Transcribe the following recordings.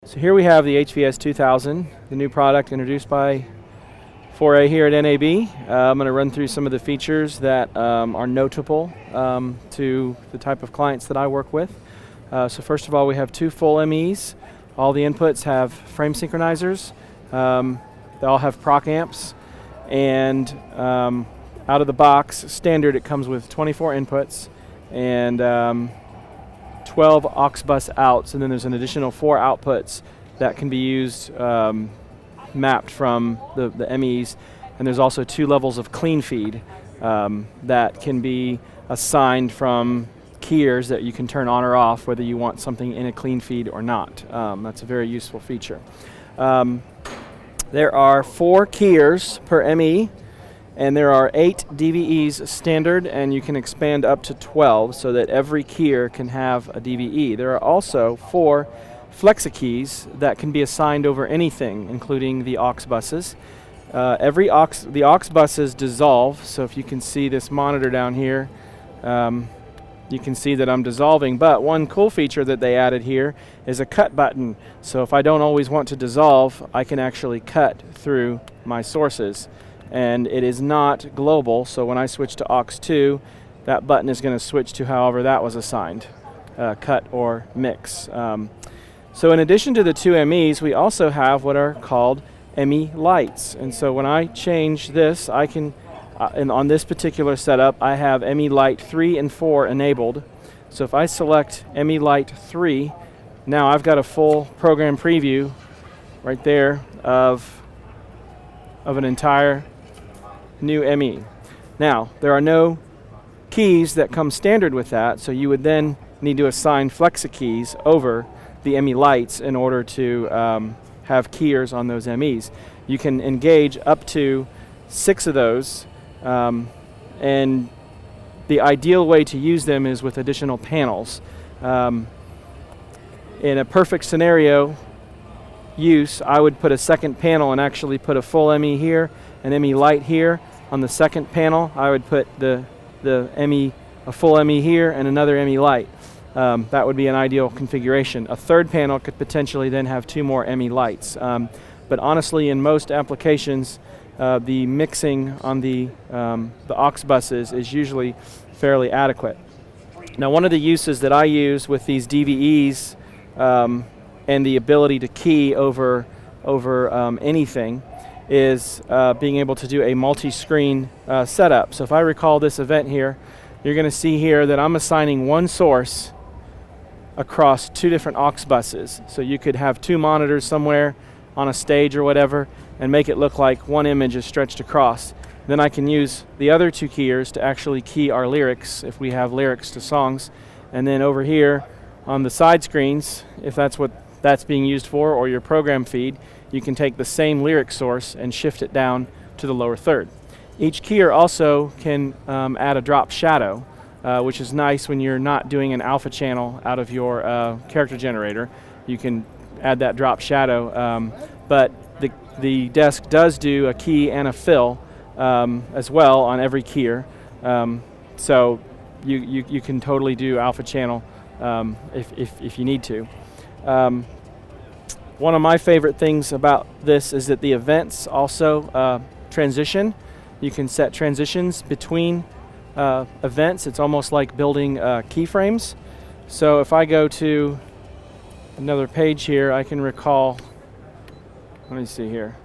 So here we have the HVS-2000, the new product introduced by 4A here at NAB. I'm going to run through some of the features that are notable to the type of clients that I work with. So first of all, we have two full MEs. All the inputs have frame synchronizers. They all have proc amps, and out of the box, standard, it comes with 24 inputs and 12 aux bus outs, and then there's an additional 4 outputs that can be used mapped from the MEs, and there's also 2 levels of clean feed that can be assigned from keyers that you can turn on or off, whether you want something in a clean feed or not. That's a very useful feature. There are 4 keyers per ME, and there are 8 DVEs standard, and you can expand up to 12 so that every keyer can have a DVE. There are also 4 flexa keys that can be assigned over anything, including the aux buses. The aux buses dissolve, so if you can see this monitor down here, you can see that I'm dissolving, but one cool feature that they added here is a cut button. So if I don't always want to dissolve, I can actually cut through my sources. And it is not global, so when I switch to aux 2, that button is going to switch to however that was assigned, cut or mix. So in addition to the 2 MEs, we also have what are called Emmy Lights. And so when I change this, I can, and on this particular setup, I have Emmy Light 3 and 4 enabled. So if I select Emmy Light 3, now I've got a full program preview right there of an entire new ME. Now, there are no keys that come standard with that, so you would then need to assign flexa keys over the Emmy Lights in order to have keyers on those MEs. You can engage up to 6 of those, and the ideal way to use them is with additional panels. In a perfect scenario use, I would put a second panel and actually put a full ME here, an Emmy Light here. On the second panel, I would put a full ME here and another Emmy Light. That would be an ideal configuration. A third panel could potentially then have 2 more Emmy Lights. But honestly, in most applications, the mixing on the aux buses is usually fairly adequate. Now, one of the uses that I use with these DVEs and the ability to key over anything is being able to do a multi-screen setup. So if I recall this event here, you're going to see here that I'm assigning one source across 2 different aux buses. So you could have 2 monitors somewhere on a stage or whatever and make it look like one image is stretched across. Then I can use the other 2 keyers to actually key our lyrics if we have lyrics to songs. And then over here on the side screens, if that's what that's being used for, or your program feed, you can take the same lyric source and shift it down to the lower third. Each keyer also can add a drop shadow, which is nice when you're not doing an alpha channel out of your character generator. You can add that drop shadow, but the desk does do a key and a fill as well on every keyer. So you can totally do alpha channel if you need to. One of my favorite things about this is that the events also transition. You can set transitions between events. It's almost like building keyframes. So if I go to another page here, I can recall, let me see here.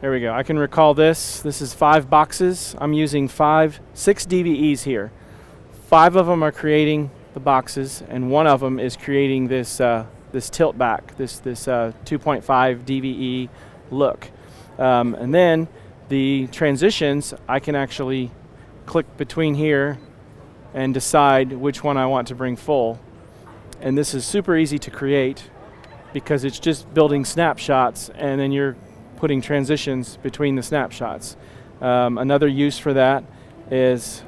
There we go. I can recall this. This is 5 boxes. I'm using 6 DVEs here. 5 of them are creating the boxes, and 1 of them is creating this tilt back, this 2.5 DVE look. And then the transitions, I can actually click between here and decide which one I want to bring full. And this is super easy to create because it's just building snapshots, and then you're putting transitions between the snapshots. Another use for that is,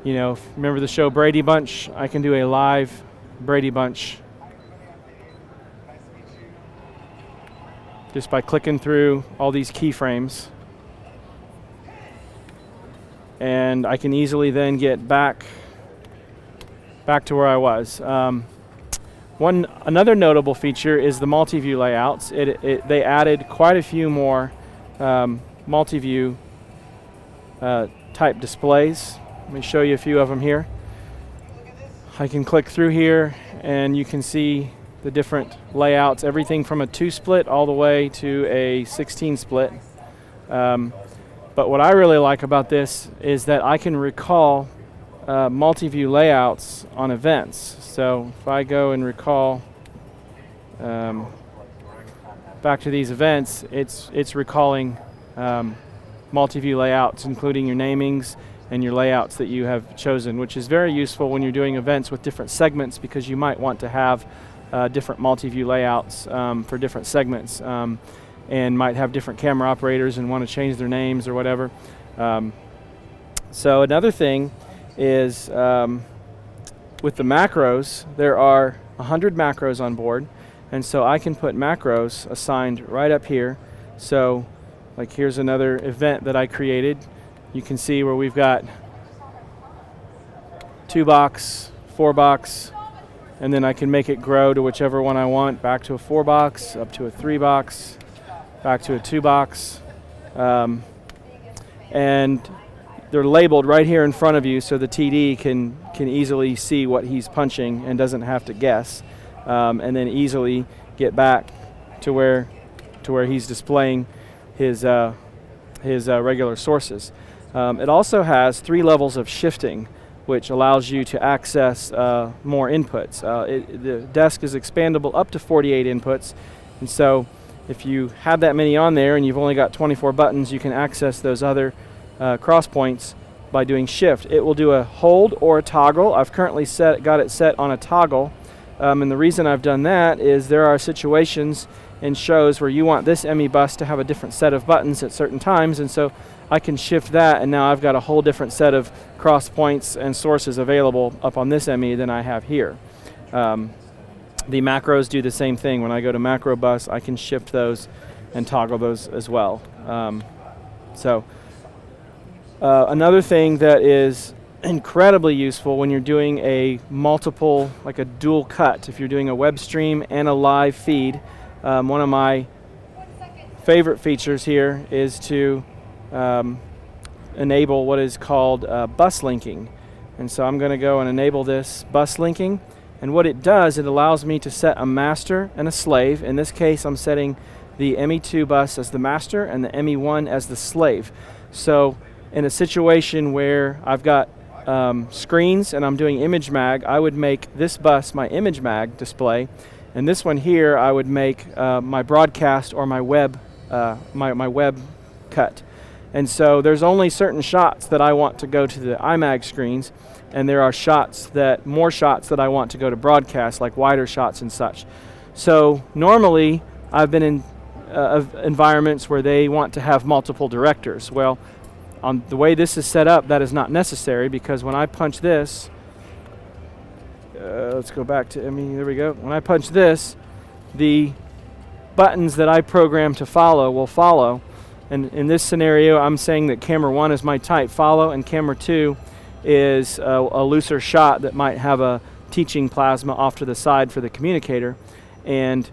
remember the show Brady Bunch? I can do a live Brady Bunch just by clicking through all these keyframes. And I can easily then get back to where I was. Another notable feature is the multi-view layouts. They added quite a few more multi-view type displays. Let me show you a few of them here. I can click through here and you can see the different layouts, everything from a 2-split all the way to a 16-split. But what I really like about this is that I can recall multi-view layouts on events. So if I go and recall back to these events, it's recalling multi-view layouts, including your namings and your layouts that you have chosen, which is very useful when you're doing events with different segments, because you might want to have different multi-view layouts for different segments, and might have different camera operators and want to change their names or whatever. So another thing is with the macros, there are 100 macros on board, and so I can put macros assigned right up here. So like here's another event that I created. You can see where we've got 2-box, 4-box, and then I can make it grow to whichever one I want, back to a 4-box, up to a 3-box, back to a 2-box. And they're labeled right here in front of you, so the TD can easily see what he's punching and doesn't have to guess, and then easily get back to where he's displaying his regular sources. It also has 3 levels of shifting, which allows you to access more inputs. The desk is expandable up to 48 inputs, and so if you have that many on there and you've only got 24 buttons, you can access those other cross points by doing shift. It will do a hold or a toggle. I've currently got it set on a toggle, and the reason I've done that is there are situations in shows where you want this Emmy bus to have a different set of buttons at certain times, and so I can shift that, and now I've got a whole different set of cross points and sources available up on this Emmy than I have here. The macros do the same thing. When I go to macro bus, I can shift those and toggle those as well. Another thing that is incredibly useful when you're doing a multiple, like a dual cut, if you're doing a web stream and a live feed, one of my favorite features here is to enable what is called bus linking. And so I'm going to go and enable this bus linking, and what it does, it allows me to set a master and a slave. In this case, I'm setting the ME2 bus as the master and the ME1 as the slave. So in a situation where I've got screens and I'm doing image mag, I would make this bus my image mag display, and this one here I would make my broadcast or my web my web cut. And so there's only certain shots that I want to go to the iMag screens, and there are more shots that I want to go to broadcast, like wider shots and such. So normally I've been in environments where they want to have multiple directors. Well, on the way this is set up, that is not necessary, because when I punch this, let's go back to Emmy, there we go. When I punch this, the buttons that I program to follow will follow. And in this scenario, I'm saying that camera 1 is my type follow, and camera 2 is a looser shot that might have a teaching plasma off to the side for the communicator. And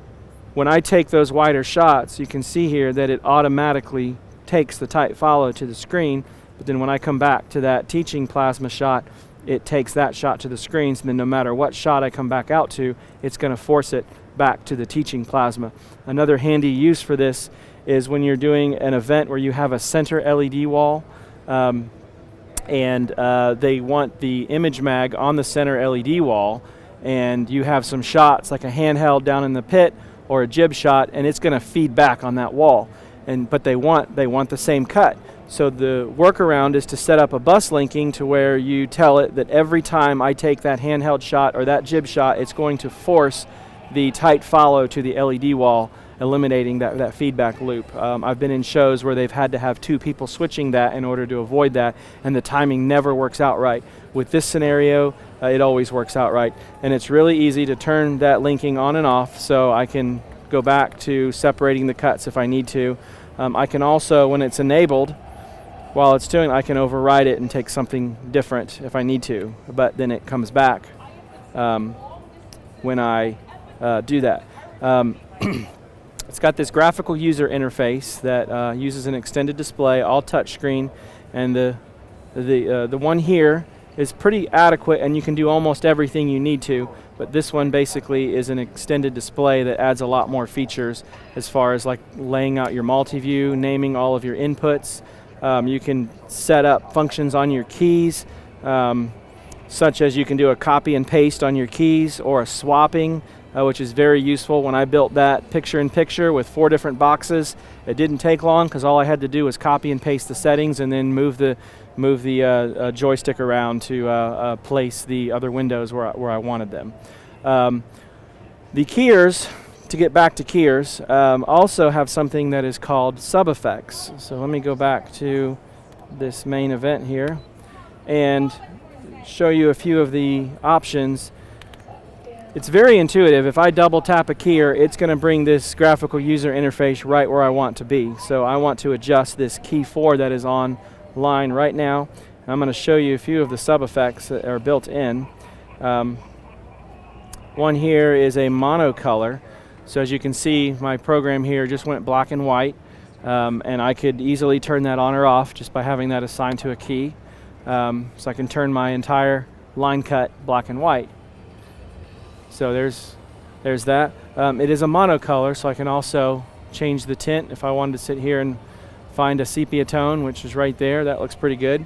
when I take those wider shots, you can see here that it automatically takes the type follow to the screen, but then when I come back to that teaching plasma shot, it takes that shot to the screens, and then no matter what shot I come back out to, it's going to force it back to the teaching plasma. Another handy use for this is when you're doing an event where you have a center LED wall, and they want the image mag on the center LED wall, and you have some shots like a handheld down in the pit or a jib shot, and it's going to feed back on that wall. But they want the same cut. So the workaround is to set up a bus linking to where you tell it that every time I take that handheld shot or that jib shot, it's going to force the tight follow to the LED wall, eliminating that feedback loop. I've been in shows where they've had to have 2 people switching that in order to avoid that, and the timing never works out right. With this scenario, it always works out right. And it's really easy to turn that linking on and off, so I can go back to separating the cuts if I need to. I can also, when it's enabled, while it's doing, I can override it and take something different if I need to, but then it comes back when I do that. It's got this graphical user interface that uses an extended display, all touchscreen, and the one here is pretty adequate, and you can do almost everything you need to. But this one basically is an extended display that adds a lot more features as far as like laying out your multi-view, naming all of your inputs. You can set up functions on your keys, such as you can do a copy and paste on your keys or a swapping, which is very useful. When I built that picture-in-picture with 4 different boxes, it didn't take long because all I had to do was copy and paste the settings and then move the joystick around to place the other windows where I wanted them. The keyers, to get back to keyers, also have something that is called sub-effects. So let me go back to this main event here and show you a few of the options. It's very intuitive. If I double tap a keyer, it's going to bring this graphical user interface right where I want to be. So I want to adjust this key 4 that is on line right now. I'm going to show you a few of the sub effects that are built in. One here is a monocolor. So as you can see, my program here just went black and white, and I could easily turn that on or off just by having that assigned to a key. So I can turn my entire line cut black and white. So there's that. It is a monocolor, so I can also change the tint if I wanted to sit here and find a sepia tone, which is right there. That looks pretty good.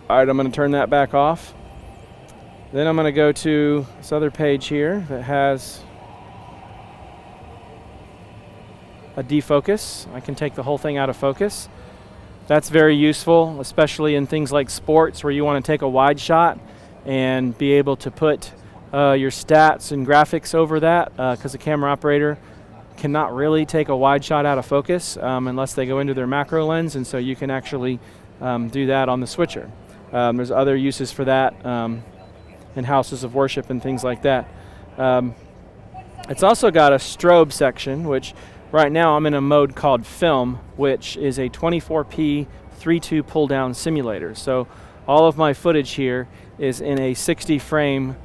All right, I'm going to turn that back off. Then I'm going to go to this other page here that has a defocus. I can take the whole thing out of focus. That's very useful, especially in things like sports where you want to take a wide shot and be able to put your stats and graphics over that, because the camera operator cannot really take a wide shot out of focus unless they go into their macro lens, and so you can actually do that on the switcher. There's other uses for that in houses of worship and things like that. It's also got a strobe section, which right now I'm in a mode called film, which is a 24p 3.2 pull down simulator. So all of my footage here is in a 60 frame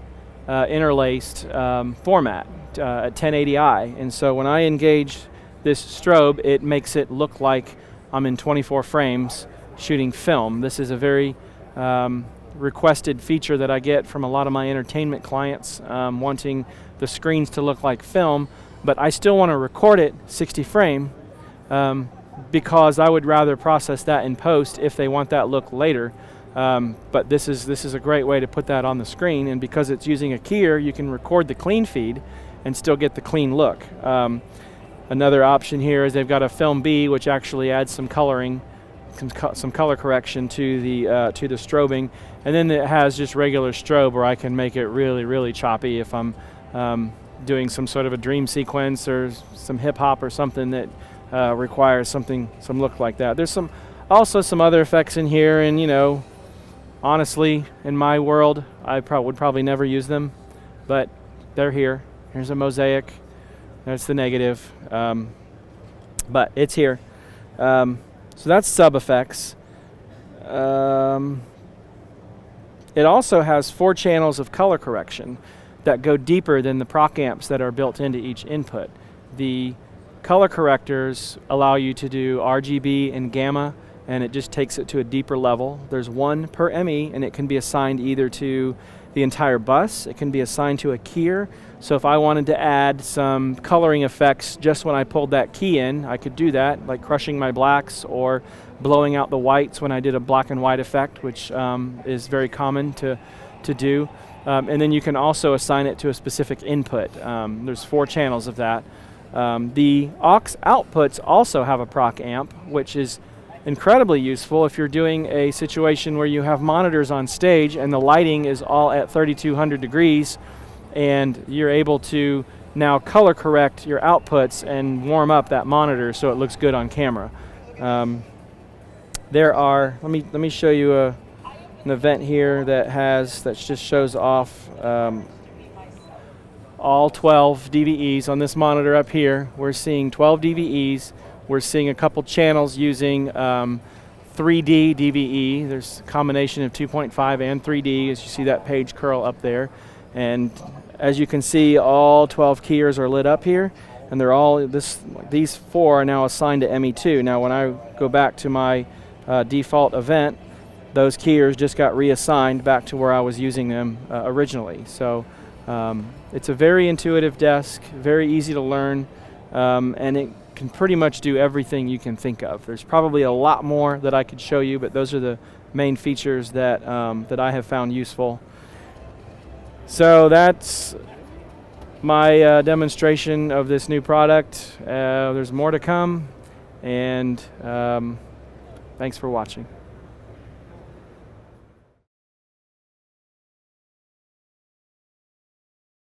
interlaced format at 1080i, and so when I engage this strobe, it makes it look like I'm in 24 frames shooting film. This is a very requested feature that I get from a lot of my entertainment clients, wanting the screens to look like film, but I still want to record it 60 frame because I would rather process that in post if they want that look later. But this is a great way to put that on the screen, and because it's using a keyer, you can record the clean feed and still get the clean look. Another option here is they've got a film B, which actually adds some coloring, some color correction to the strobing, and then it has just regular strobe where I can make it really, really choppy if I'm doing some sort of a dream sequence or some hip hop or something that requires some look like that. There's also some other effects in here, and you know, honestly, in my world, I would probably never use them, but they're here. Here's a mosaic. That's the negative, but it's here. So that's sub effects. It also has 4 channels of color correction that go deeper than the proc amps that are built into each input. The color correctors allow you to do RGB and gamma, and it just takes it to a deeper level. There's 1 per Emmy, and it can be assigned either to the entire bus, it can be assigned to a keyer. So if I wanted to add some coloring effects just when I pulled that key in, I could do that, like crushing my blacks or blowing out the whites when I did a black and white effect, which is very common to do. And then you can also assign it to a specific input. There's 4 channels of that. The aux outputs also have a proc amp, which is incredibly useful if you're doing a situation where you have monitors on stage and the lighting is all at 3200 degrees, and you're able to now color correct your outputs and warm up that monitor so it looks good on camera. Let me show you an event here that just shows off all 12 DVEs on this monitor up here. We're seeing 12 DVEs. We're seeing a couple channels using 3D DVE. There's a combination of 2.5 and 3D, as you see that page curl up there. And As you can see, all 12 keyers are lit up here, and they're all these 4 are now assigned to ME2. Now when I go back to my default event, those keyers just got reassigned back to where I was using them originally. So it's a very intuitive desk, very easy to learn, and it can pretty much do everything you can think of. There's probably a lot more that I could show you, but those are the main features that, that I have found useful. So that's my demonstration of this new product. There's more to come, and thanks for watching.